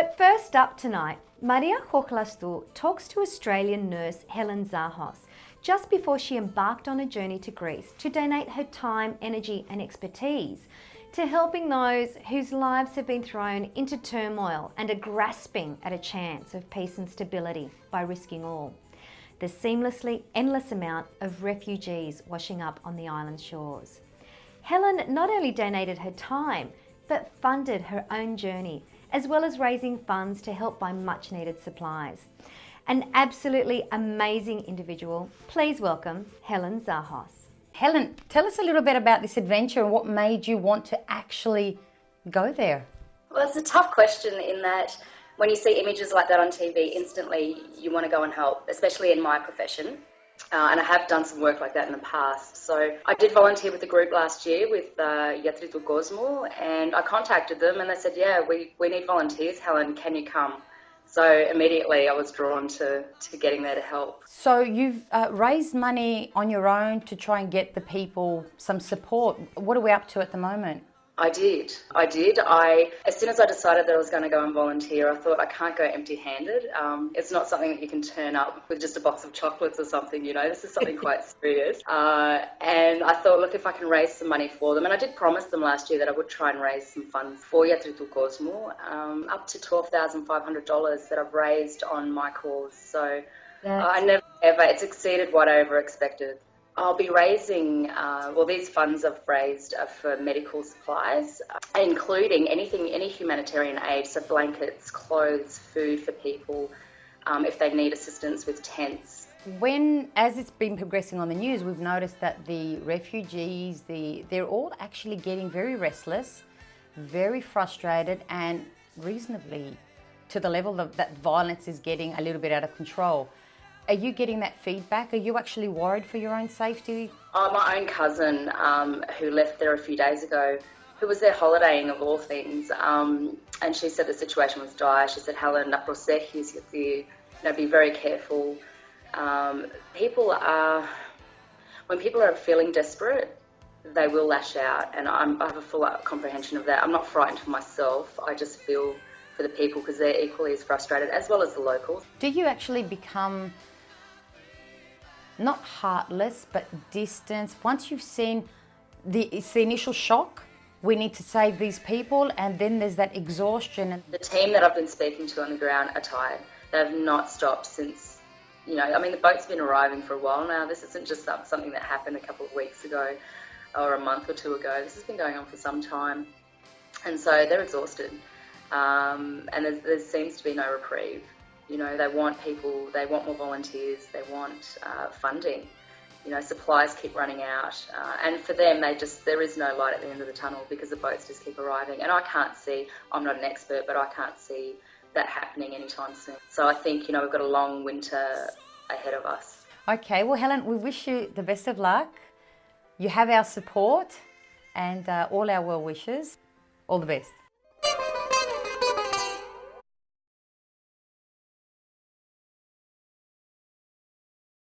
But first up tonight, Maria Hochlastu talks to Australian nurse Helen Zahos just before she embarked on a journey to Greece to donate her time, energy and expertise to helping those whose lives have been thrown into turmoil and are grasping at a chance of peace and stability by risking all. The seamlessly endless amount of refugees washing up on the island shores. Helen not only donated her time, but funded her own journey, as well as raising funds to help buy much needed supplies. An absolutely amazing individual. Please welcome Helen Zahos. Helen, tell us a little bit about this adventure and what made you want to actually go there. Well, it's a tough question in that when you see images like that on TV, instantly you want to go and help, especially in my profession. And I have done some work like that in the past. So I did volunteer with a group last year with Yatritu Cosmo, and I contacted them and they said, yeah, we need volunteers, Helen, can you come? So immediately I was drawn to getting there to help. So you've raised money on your own to try and get the people some support. What are we up to at the moment? I did. As soon as I decided that I was going to go and volunteer, I thought I can't go empty-handed. It's not something that you can turn up with just a box of chocolates or something, you know. This is something quite serious. And I thought, look, if I can raise some money for them, and I did promise them last year that I would try and raise some funds for Yatritu Cosmo, up to $12,500 that I've raised on my cause. So it's exceeded what I ever expected. I'll be raising, these funds I've raised are for medical supplies, including any humanitarian aid, so blankets, clothes, food for people, if they need assistance with tents. As it's been progressing on the news, we've noticed that the refugees, they're all actually getting very restless, very frustrated, and reasonably to the level that violence is getting a little bit out of control. Are you getting that feedback? Are you actually worried for your own safety? My own cousin, who left there a few days ago, who was there holidaying of all things, and she said the situation was dire. She said, Helen, be very careful. When people are feeling desperate, they will lash out, and I have a full comprehension of that. I'm not frightened for myself. I just feel for the people because they're equally as frustrated, as well as the locals. Do you actually become not heartless, but distant once you've seen it's the initial shock? We need to save these people, and then there's that exhaustion. The team that I've been speaking to on the ground are tired. They've not stopped since, the boat's been arriving for a while now. This isn't just something that happened a couple of weeks ago or a month or two ago. This has been going on for some time, and so they're exhausted. And there seems to be no reprieve. They want people, they want more volunteers, they want funding. Supplies keep running out. And for them, there is no light at the end of the tunnel because the boats just keep arriving. And I'm not an expert, but I can't see that happening anytime soon. So I think, we've got a long winter ahead of us. Okay, well, Helen, we wish you the best of luck. You have our support and all our well wishes. All the best.